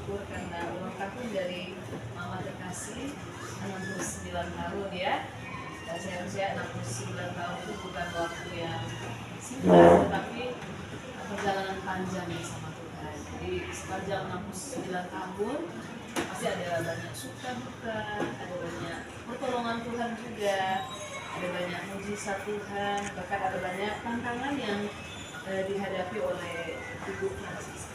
bersyukur karena ulang tahun dari Mama terkasih 69 tahun ya. Dan saya usia 69 tahun itu bukan waktu yang singkat, tetapi perjalanan panjang bersama Tuhan. Jadi sepanjang 69 tahun pasti ada banyak suka duka, ada banyak pertolongan Tuhan juga, ada banyak mujizat Tuhan, bahkan ada banyak tantangan yang dihadapi oleh Ibu Francisca.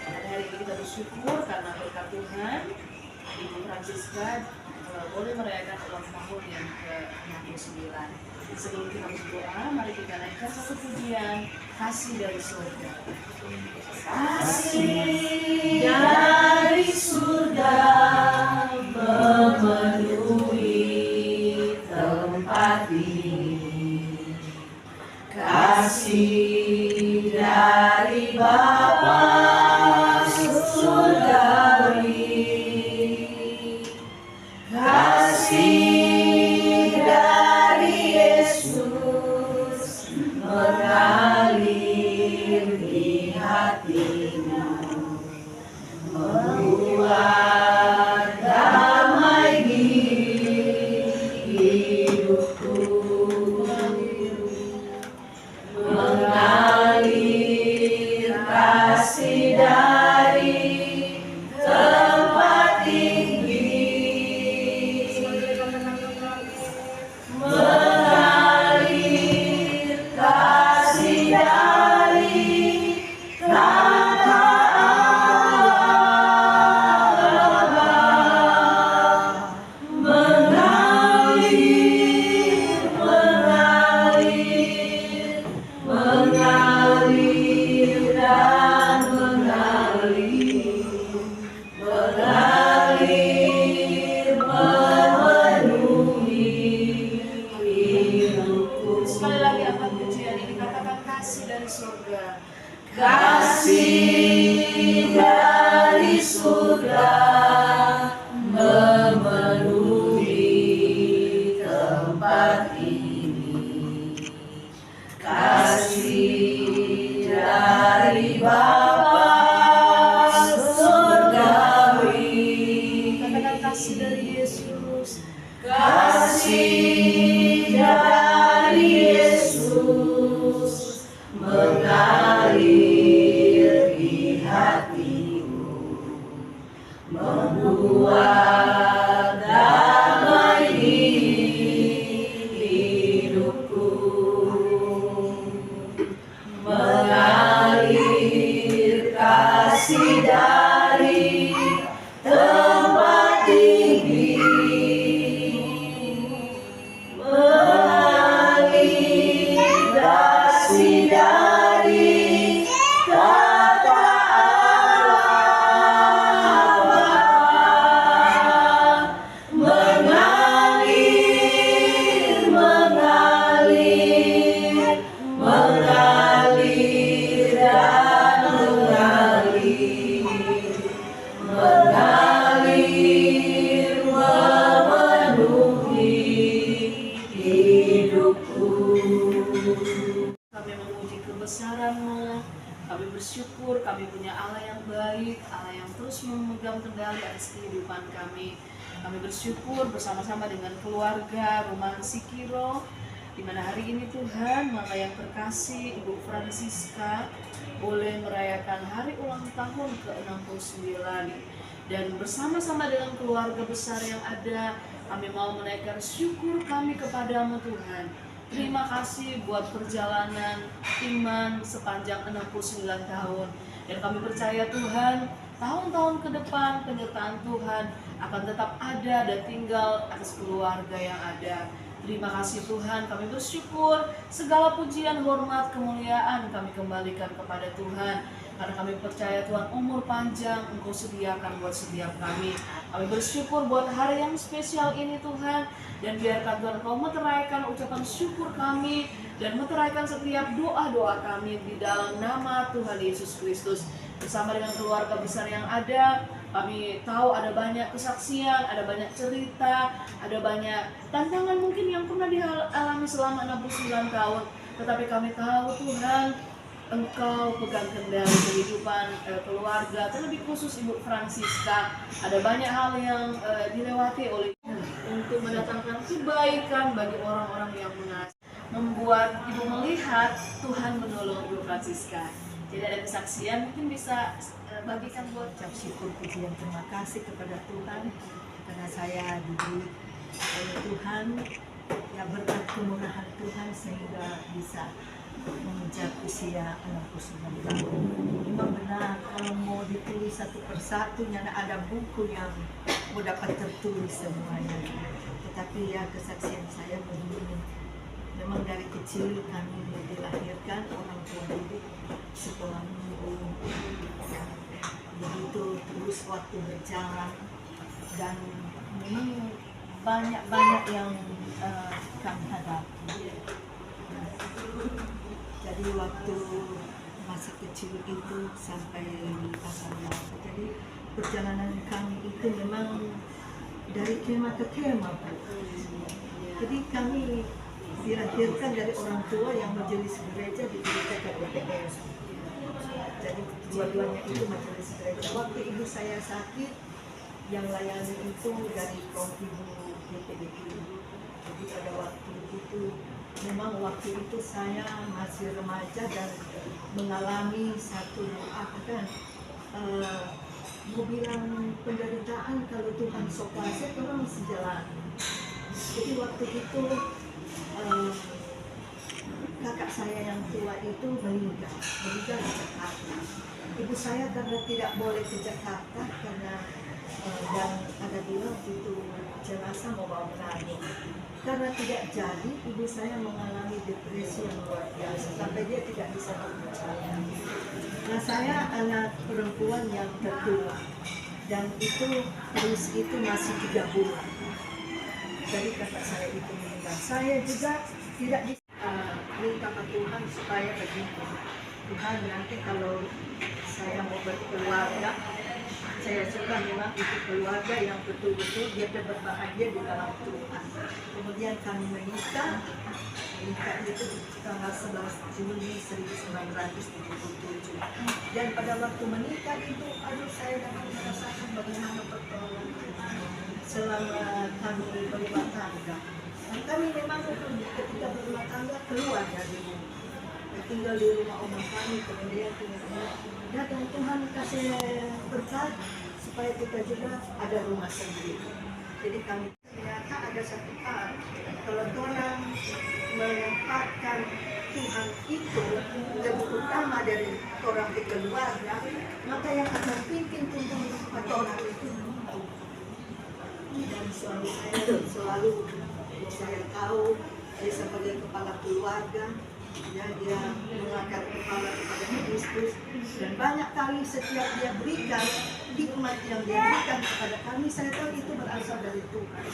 Pada hari ini kita bersyukur karena berkat Tuhan, Ibu Francisca boleh merayakan ulang tahun yang ke-69. Sebelum kita berdoa, mari kita naikkan satu pujian Kasih dari Surga. Kasih dari surga memenuhi tempat ini. Kasih dari Bapa surgawi, kasih dari Yesus mengalir di hatimu, membuat damai di hidupku. Mengalir kasih dari tempat tinggi, mengalir kasih dari tahta Allah, mengalir dan mengalir memenuhi hidupku. Sekali lagi angkat pujian ini, katakan kasih dari surga. Kasih dari surga memenuhi tempat ini. Kasih dari Bapa surgawi, katakan kasih dari Yesus. Kasih dari Yesus mengalir di hatimu, membuat damai di hidupku. Mengalir kasih dari tempat tinggi, mengalir kasih dari tahta Allah, mengalir dan mengalir memenuhi hidupku. Kami memuji kebesaran-Mu, kami bersyukur kami punya Allah yang baik, Allah yang terus memegang kendali atas kehidupan kami. Kami bersyukur bersama-sama dengan keluarga Rumah Sikiro, di mana hari ini Tuhan, Mama yang terkasih, Ibu Francisca boleh merayakan hari ulang tahun ke-69. Dan bersama-sama dengan keluarga besar yang ada, kami mau menaikkan syukur kami kepadamu Tuhan. Terima kasih buat perjalanan iman sepanjang 69 tahun. Dan kami percaya Tuhan, tahun-tahun ke depan penyertaan Tuhan akan tetap ada dan tinggal atas keluarga yang ada. Terima kasih Tuhan, kami bersyukur segala pujian, hormat, kemuliaan kami kembalikan kepada Tuhan. Karena kami percaya Tuhan, umur panjang Engkau sediakan buat setiap kami. Kami bersyukur buat hari yang spesial ini Tuhan. Dan biarkan Tuhan Engkau meteraikan ucapan syukur kami dan meteraikan setiap doa-doa kami di dalam nama Tuhan Yesus Kristus. Bersama dengan keluarga besar yang ada, kami tahu ada banyak kesaksian, ada banyak cerita, ada banyak tantangan mungkin yang pernah dialami selama 69 tahun. Tetapi kami tahu Tuhan, engkau pegang kendali kehidupan keluarga, terlebih khusus Ibu Francisca. Ada banyak hal yang dilewati oleh untuk mendatangkan kebaikan bagi orang-orang yang mengasihi, membuat Ibu melihat Tuhan menolong Ibu Francisca. Jadi ada kesaksian, mungkin bisa bagikan buat ucap syukur pujian terima kasih kepada Tuhan karena saya diberi oleh Tuhan, ya berkat kemurahan Tuhan sehingga bisa mengejar usia 69 tahun. Memang benar kalau mau ditulis satu persatu nyana ada buku yang mau dapat tertulis semuanya. Tetapi ya kesaksian saya begini, memang dari kecil kami dilahirkan orang tua didik sekolah minggu, ya, begitu terus waktu berjalan dan memang banyak yang kami hadapi. Jadi waktu masa kecil itu sampai pasar laut, jadi perjalanan kami itu memang dari kemah ke kemah. Jadi kami dilahirkan dari orang tua yang majelis gereja di gereja KPPS. Jadi dua-duanya itu majelis gereja. Waktu ibu saya sakit, yang layani itu dari kaum ibu GPDI. Jadi pada waktu itu, memang waktu itu saya masih remaja dan mengalami satu mau bilang penderitaan kalau Tuhan sopase orang mesti jalan. Jadi waktu itu kakak saya yang tua itu meninggal di Jakarta. Ibu saya karena tidak boleh ke Jakarta karena dan ada bilang itu jenazah mau bawa Manado. Karena tidak jadi, ibu saya mengalami depresi yang luar biasa sampai dia tidak bisa berbicara. Nah, saya anak perempuan yang tertua dan itu terus itu masih 3 bulan. Jadi kakak saya itu meninggal. Saya juga tidak bisa minta ke Tuhan supaya begitu. Tuhan nanti kalau saya mau berkeluarga, saya suka memang itu keluarga yang betul-betul dia berbahagia di dalam Tuhan. Kemudian kami menikah itu tanggal 11 Juli 1977. Dan pada waktu menikah itu, saya dapat merasakan bagaimana pertolongan Tuhan selama kami berumah tangga. Dan kami memang ketika berumah tangga keluar dari rumah, tinggal di rumah omah kami, kemudian dan Tuhan kasih berkat supaya kita juga ada rumah sendiri. Jadi kami ternyata ada satu hal, kalau Tuhan menempatkan Tuhan itu lebih utama dari orang di keluarga, maka yang akan pimpin Tuhan atau orang itu. Dan suami saya selalu saya tahu dia sebagai kepala keluarga, ya, dia mengangkat kepala kepada Kristus dan banyak kali setiap dia berikan hikmat yang dia berikan kepada kami, saya tahu itu berasal dari Tuhan.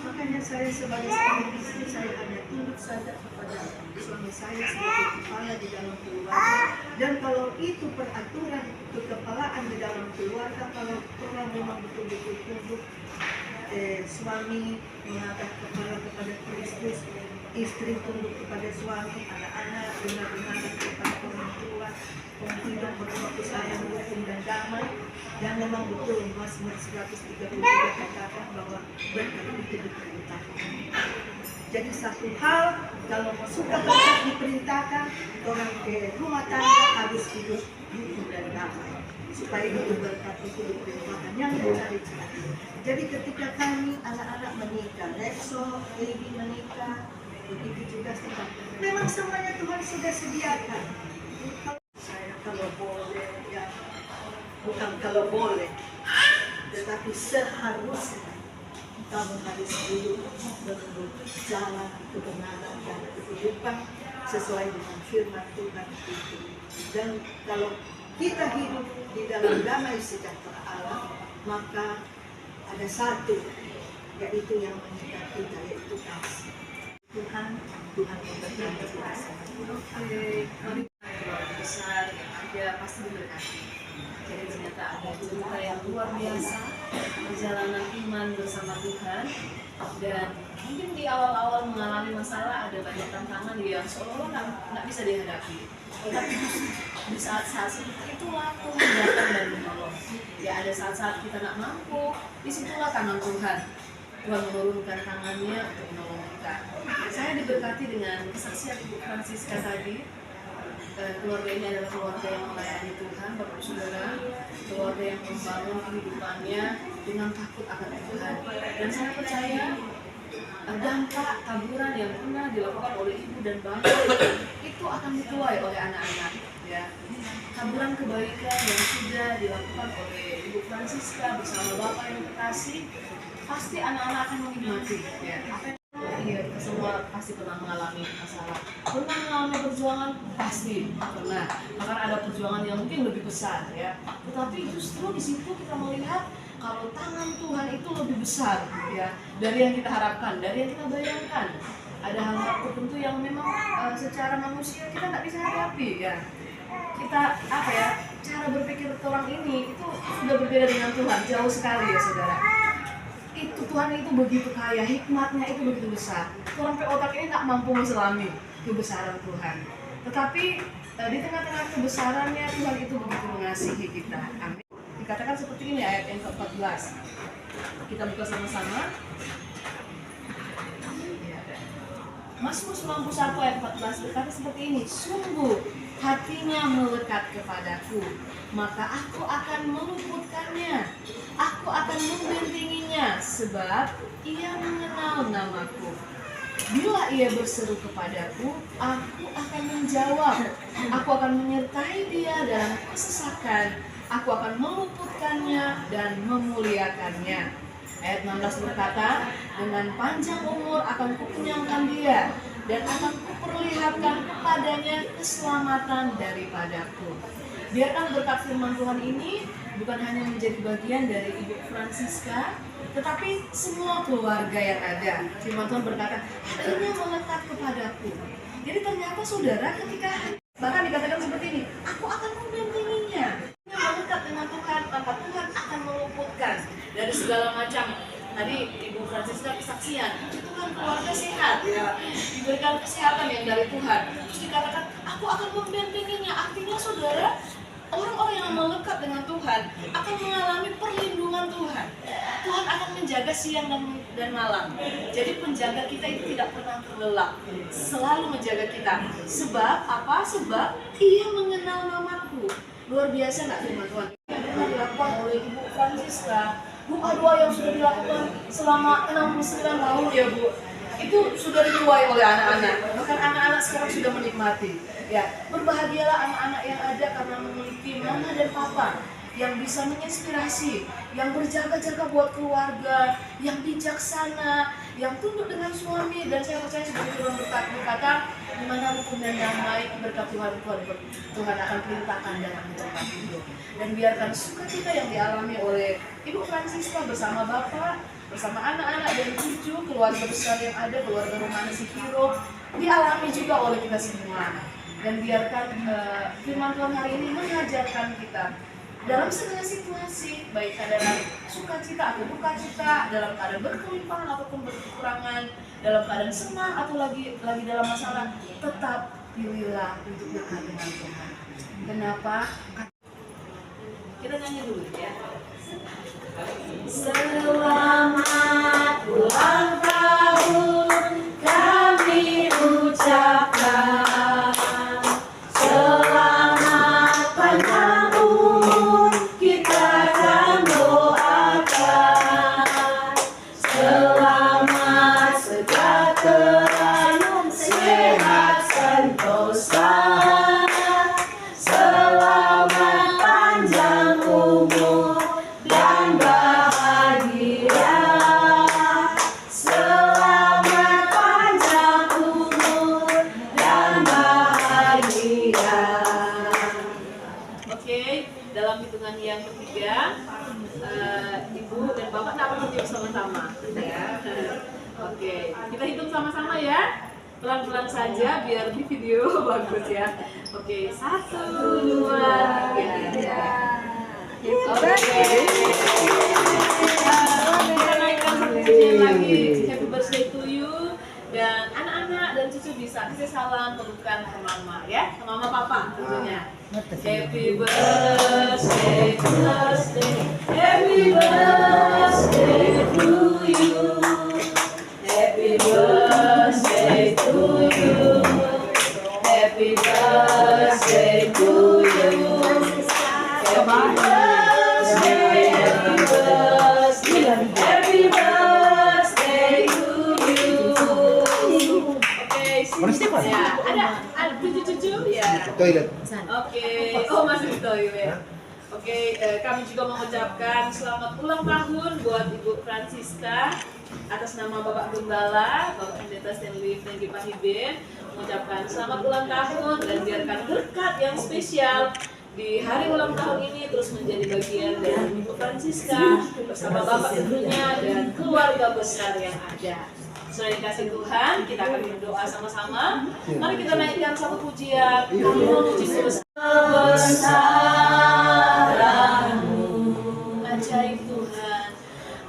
Makanya saya sebagai seorang istri, saya hanya tunduk saja kepada suami saya sebagai kepala di dalam keluarga. Dan kalau itu peraturan kekepalaan di dalam keluarga, kalau orang memang betul-betul tunduk, suami mengangkat kepala kepada Kristus, istri tunduk kepada suami, anak-anak benar-benar kepada orang tua, tidak berlaku sayang, hukum dan damai. Dan memang betul Mazmur 133 katakan bahwa berkat itu diperintahkan. Jadi satu hal, kalau sudah berkat diperintahkan, orang ke rumah tangga harus hidup hukum dan damai supaya itu berkat itu diperintahkan yang dicari-cari. Jadi ketika kami anak-anak menikah, Rexo, Lady menikah, begitu juga kita. Memang semuanya Tuhan sudah sediakan. Saya kalau boleh, ya bukan kalau boleh, tetapi seharusnya kamu harus hidup menurut jalan kebenaran dan kehidupan sesuai dengan firman Tuhan itu. Dan kalau kita hidup di dalam damai sejahtera Allah, maka ada satu, yaitu yang mengikat kita, yaitu kasih. Tuhan memberkati kita semua. besar, dia pasti diberkati. Jadi ternyata ada cerita yang luar biasa, perjalanan iman bersama Tuhan. Dan mungkin di awal-awal mengalami masalah, ada banyak tantangan yang seolah-olah nggak bisa dihadapi. Tapi di saat-saat seperti itulah Tuhan datang dan menolong. Ya ada saat-saat kita nggak mampu, disitulah tangan Tuhan. Tuhan menurunkan tangannya untuk menolong kita. Saya diberkati dengan kesaksian Ibu Francisca tadi. Keluarga ini adalah keluarga yang melayani Tuhan, Bapak Saudara, keluarga yang membangun kehidupannya dengan takut akan Tuhan. Dan saya percaya dampak taburan yang pernah dilakukan oleh ibu dan bapak itu akan dituai oleh anak-anak. Ya, taburan kebaikan yang sudah dilakukan oleh Ibu Francisca bersama Bapak yang terkasih, pasti anak-anak akan menikmati. Ya, iya, kita semua pasti pernah mengalami masalah, pernah mengalami perjuangan, pasti pernah. Bahkan ada perjuangan yang mungkin lebih besar, ya. Tetapi justru di situ kita melihat kalau tangan Tuhan itu lebih besar, ya, dari yang kita harapkan, dari yang kita bayangkan. Ada hal-hal tertentu yang memang secara manusia kita nggak bisa hadapi, ya. Kita cara berpikir orang ini itu sudah berbeda dengan Tuhan, jauh sekali, ya saudara. Itu Tuhan itu begitu kaya, hikmatnya itu begitu besar. Sampai otak ini tak mampu menselami kebesaran Tuhan. Tetapi di tengah-tengah kebesarannya Tuhan itu begitu mengasihi kita. Amin. Dikatakan seperti ini ayat yang ke-14. Kita buka sama-sama. Mazmur 91 ayat 14 berkata seperti ini, sungguh hatinya melekat kepadaku, maka aku akan meluputkannya, aku akan membentenginya, sebab ia mengenal namaku. Bila ia berseru kepadaku, aku akan menjawab, aku akan menyertai dia dalam kesesakan, aku akan meluputkannya dan memuliakannya. Ayat 16 berkata, dengan panjang umur akan kukenyangkan dia, dan akan kuperlihatkan kepadanya keselamatan daripadaku. Biarkan berkat firman Tuhan ini bukan hanya menjadi bagian dari Ibu Francisca, tetapi semua keluarga yang ada. Firman Tuhan berkata, hatinya melekat kepadaku. Jadi ternyata saudara ketika bahkan dikatakan seperti ini, aku akan membentenginya. Melekat dengan Tuhan, maka Tuhan akan meluputkan dari segala macam. Tadi Ibu Francisca kesaksian, Tuhan keluarga sehat, ya, diberikan kesehatan yang dari Tuhan. Terus dikatakan, aku akan membentenginya. Artinya saudara, orang-orang yang melekat dengan Tuhan akan mengalami perlindungan Tuhan. Tuhan akan menjaga siang dan malam. Jadi penjaga kita itu tidak pernah terlelap, selalu menjaga kita. Sebab apa? Sebab ia mengenal namaku. Luar biasa nggak firman Tuhan? Yang pernah dilakukan oleh Ibu Francisca, doa-doa yang sudah dilakukan selama 69 tahun, ya Bu, itu sudah dituai oleh anak-anak. Bahkan anak-anak sekarang sudah menikmati. Ya, berbahagialah anak-anak yang ada karena memiliki mama dan papa yang bisa menginspirasi, yang berjaga-jaga buat keluarga, yang bijaksana, yang tunduk dengan suami. Dan saya percaya seperti Tuhan berkata, di mana rukun dan damai berkat Tuhan akan perintahkan dalam kehidupan hidup. Dan biarkan sukacita yang dialami oleh Ibu Francisca bersama Bapak, bersama anak-anak dan cucu, keluarga besar yang ada, keluarga Romani Sikiro, dialami juga oleh kita semua. Dan biarkan firman Tuhan hari ini mengajarkan kita dalam segala situasi, baik keadaan sukacita atau dukacita, dalam keadaan berkelimpahan ataupun berkekurangan, dalam keadaan senang atau lagi dalam masalah, tetap pilihlah untuk dekat dengan Tuhan. Kenapa? Kita nyanyi dulu ya. Selamat ulang tahun kami ucapkan, selamat panjang umur kita akan doakan, selamat sejahtera, sehat sentosa, selamat panjang umur dan bahagia, selamat panjang umur dan bahagia. Oke, dalam hitungan yang ketiga, Ibu dan Bapak tak akan bertiup sama-sama, ya. Oke, kita hitung sama-sama ya, pelan-pelan saja biar di video bagus ya. Oke, 1, 2, 3. Oke. Kita naikkan satu pujian lagi, Happy Birthday to you. Dan anak-anak dan cucu bisa kasih salam pelukan ke mama ya, ke mama papa tentunya. Happy birthday, happy birthday to you. Happy birthday to you. Happy birthday to you. Happy birthday, happy birthday, happy birthday to you. Oke, ya, ada cucu-cucu ya. Toilet. Oke, oh masih di toilet ya. Oke, kami juga mengucapkan selamat ulang tahun buat Ibu Francisca atas nama Bapak Gembala, Bapak Pendeta Stanley Frenkie Pahibin, mengucapkan selamat ulang tahun dan biarkan berkat yang spesial di hari ulang tahun ini terus menjadi bagian dari Ibu Francisca bersama Bapak tentunya dan keluarga besar yang ada. Sudah dikasih Tuhan, kita akan berdoa sama-sama. Mari kita naikkan satu pujian. Kami memuji kebesaran-Mu, ajaib Tuhan,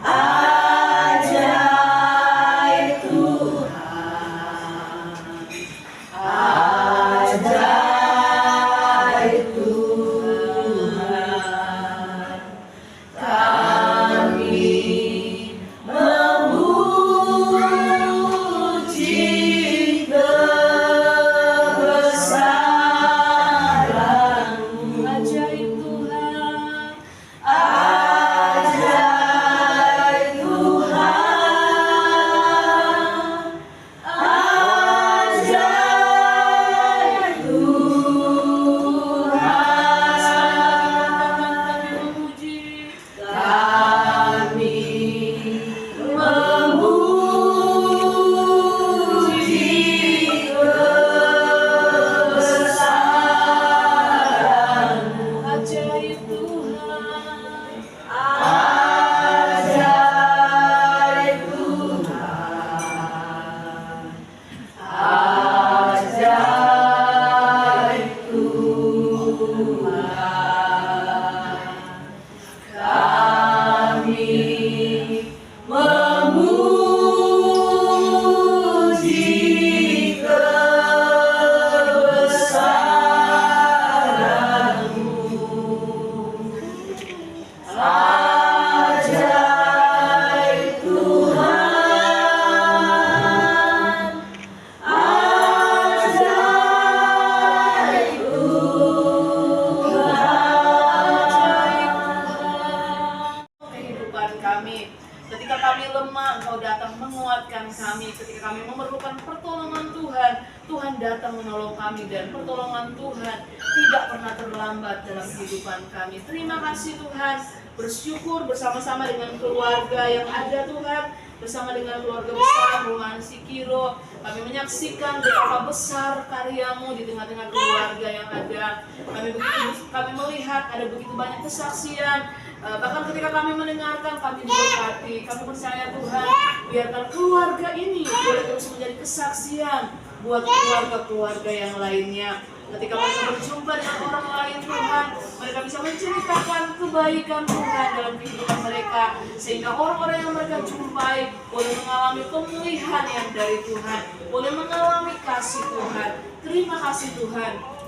ajaib Tuhan, ajaib Tuhan. Kami memuji kebesaran-Mu, ajaib Tuhan, ajaib Tuhan, ajaib Tuhan. Kami memuji, kebesaran-Mu, ajaib Tuhan, ajaib Tuhan, ajaib Tuhan. Kami memuji kebesaran-Mu, ajaib Tuhan, ajaib Tuhan. Kehidupan kami, ketika kami lemah, Engkau datang menguatkan kami. Ketika kami memerlukan pertolongan Tuhan, Tuhan datang menolong kami, dan pertolongan Tuhan tidak pernah terlambat dalam kehidupan kami. Terima kasih Tuhan, bersyukur bersama-sama dengan keluarga yang ada Tuhan, bersama dengan keluarga besar Roman Sikiro, kami menyaksikan betapa besar karya-Mu di tengah-tengah keluarga yang ada. Kami melihat ada begitu banyak kesaksian. Bahkan ketika kami mendengarkan, kami diberkati. Kami percaya Tuhan, biarkan keluarga ini boleh terus menjadi kesaksian buat keluarga-keluarga yang lainnya. Ketika mereka berjumpa dengan orang lain Tuhan, mereka bisa menceritakan kebaikan Tuhan dalam kehidupan mereka, sehingga orang-orang yang mereka jumpai boleh mengalami pemulihan yang dari Tuhan, boleh mengalami kasih Tuhan. Terima kasih Tuhan.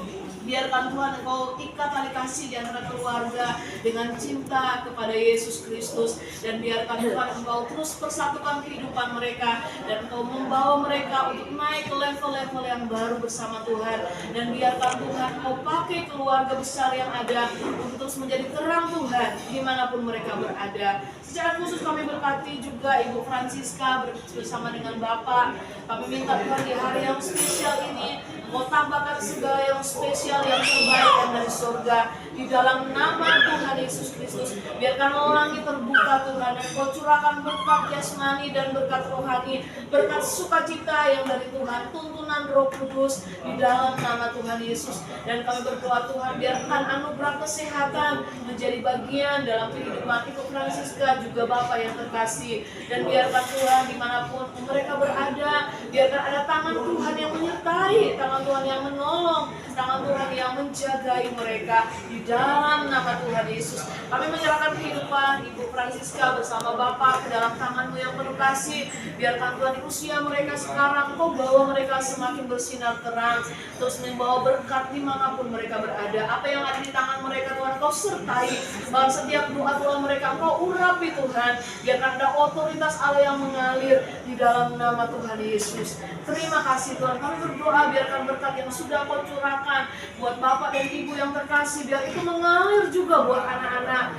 Biarkan Tuhan Engkau ikat tali kasih di antara keluarga dengan cinta kepada Yesus Kristus, dan biarkan Tuhan Engkau terus persatukan kehidupan mereka, dan Engkau membawa mereka untuk naik ke level-level yang baru bersama Tuhan. Dan biarkan Tuhan Engkau pakai keluarga besar yang ada untuk terus menjadi terang Tuhan dimanapun mereka berada. Secara khusus kami berkati juga Ibu Francisca bersama dengan Bapak. Kami minta Tuhan di hari yang spesial ini, Engkau tambahkan segala yang spesial, yang terbaik yang dari surga, di dalam nama Tuhan Yesus Kristus. Biarkan langit terbuka Tuhan, dan Engkau curahkan berkat jasmani dan berkat rohani, berkat sukacita yang dari Tuhan, tuntunan Roh Kudus di dalam nama Tuhan Yesus. Dan kami berdoa Tuhan, biarkan anugerah kesehatan menjadi bagian dalam kehidupan Ibu Francisca juga Bapak yang terkasih. Dan biarkan Tuhan dimanapun mereka berada, biarkan ada tangan Tuhan yang menyertai, tangan Tuhan yang menolong, tangan Tuhan yang menjagai mereka di dalam nama Tuhan Yesus. Kami menyerahkan kehidupan Ibu Francisca bersama bersama Bapa ke dalam tangan-Mu yang penuh kasih. Biarkan Tuhan di usia mereka sekarang Kau bawa mereka semakin bersinar terang, terus membawa berkat dimanapun mereka berada. Apa yang ada di tangan mereka Tuhan Kau sertai, bahkan setiap doa Tuhan mereka Kau urapi Tuhan. Biarkan ada otoritas Allah yang mengalir di dalam nama Tuhan Yesus. Terima kasih Tuhan, kami berdoa biarkan berkat yang sudah Kau curahkan buat Bapak dan Ibu yang terkasih, biar itu mengalir juga buat anak-anak,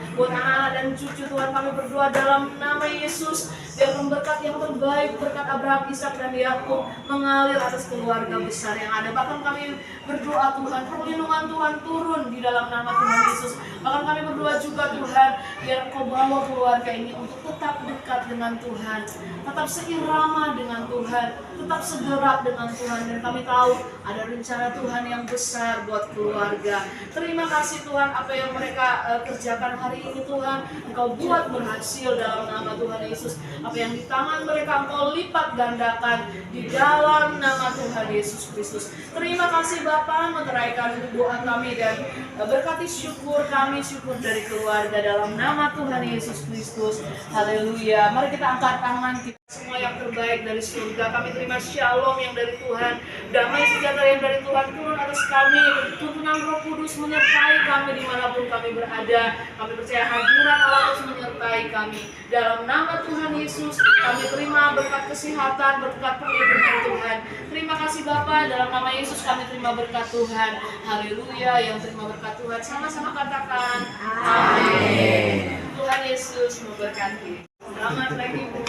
dan cucu Tuhan. Kami berdoa dalam nama Yesus, biarkan berkat yang terbaik, berkat Abraham, Ishak dan Yakub mengalir atas keluarga besar yang ada. Bahkan kami berdoa Tuhan, perlindungan Tuhan turun di dalam nama Tuhan Yesus. Bahkan kami berdoa juga Tuhan, biar Kau bawa keluarga ini untuk tetap dekat dengan Tuhan, tetap seirama dengan Tuhan, tetap segerak dengan Tuhan. Dan kami tahu ada rencana Tuhan yang besar buat keluarga. Terima kasih Tuhan, apa yang mereka kerjakan hari ini Tuhan, Engkau buat berhasil dalam nama Tuhan Yesus. Apa yang di tangan mereka Engkau lipat gandakan di dalam nama Tuhan Yesus Kristus. Terima kasih Bapa, meteraikan doa kami dan berkati syukur kami, syukur dari keluarga dalam nama Tuhan Yesus Kristus. Haleluya. Mari kita angkat tangan kita semua yang terbaik dari surga. Kami terima shalom yang dari Tuhan, damai sejahtera yang dari Tuhan turun atas kami. Tuntunan Roh Kudus menyertai kami dimanapun kami berada. Kami percaya hadirat Allah terus menyertai kami. Dalam nama Tuhan Yesus kami terima berkat kesehatan, berkat perlindungan Tuhan. Terima kasih Bapa, dalam nama Yesus kami terima berkat Tuhan. Haleluya. Yang terima berkat Tuhan sama-sama katakan amin. Tuhan Yesus memberkati. Selamat pagi Bu.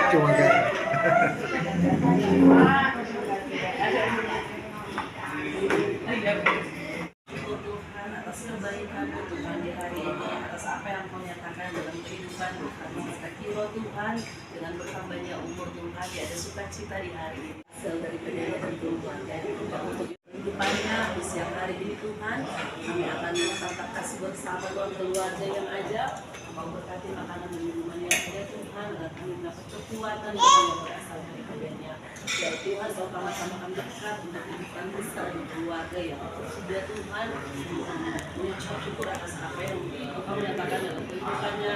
Cuma Tuhan atas kebaikan-Mu Tuhan di hari ini, atas apa yang Kau nyatakan dalam kehidupan kami serta Kiro Tuhan, dengan bertambahnya umur Tuhan, ada sukacita di hari ini. Hasil dari penyataan Tuhan dari kita untuk kehidupannya di siang hari ini Tuhan, kami akan tetap kasih bersama Tuhan keluarga yang ada. Kau berkati makanan dan minuman yang ada Tuhan, agar kami dapat kekuatan yang berasal dari Kau-Nya. Ya Tuhan, Kau sama-sama kami dekat untuk kehidupan besar di keluarga yang sudah Tuhan mengucap syukur atas apa yang Kau nyatakan dalam kehidupannya.